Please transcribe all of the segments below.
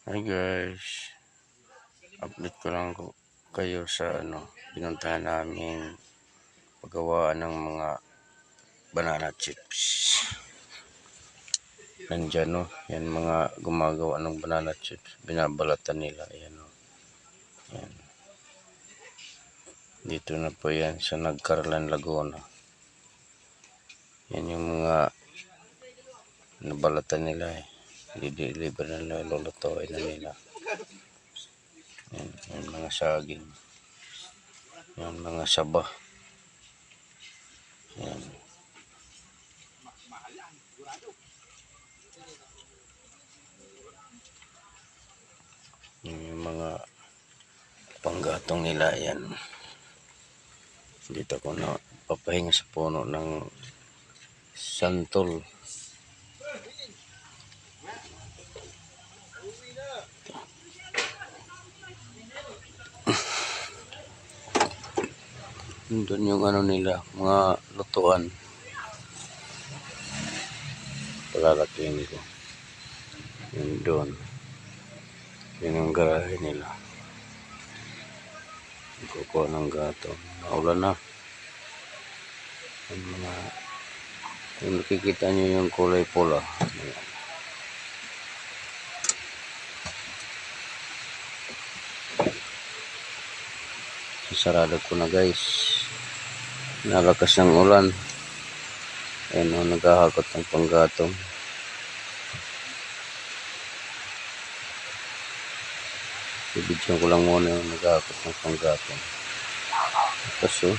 Hi guys, update ko lang kayo sa pinuntahan namin paggawaan ng mga banana chips. Nandyan yan mga gumagawa ng banana chips, binabalatan nila, ayan yan. Dito na po yan sa Nagcarlan, Laguna. Yan yung mga nabalatan nila i-deliver nila, lulutuin na nila. Yan mga saging, yan mga saba, yan. Yung mga panggatong nila, yan. Dito ko na papahinga sa puno ng santol. Doon yung nila, mga lutuan. Palalakihin ko. Yun doon. Yun yung garahe nila. Kukuha ng gato. Naulan na. Yung nakikita nyo yung kulay pula. Sarado ko na guys. Nalakas ng ulan. Ayun naghahakot ng panggatong. Ibigyan ko lang muna yung naghahakot ng panggatong. Tapos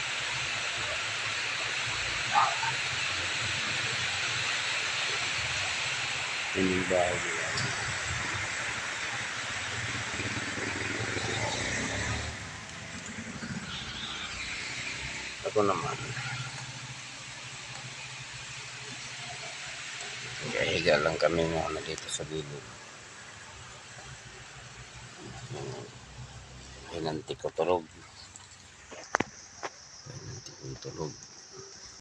yun yung bahay nila. Ako naman. Higa lang kami muna dito sa gilid. Hinanti ko tulog.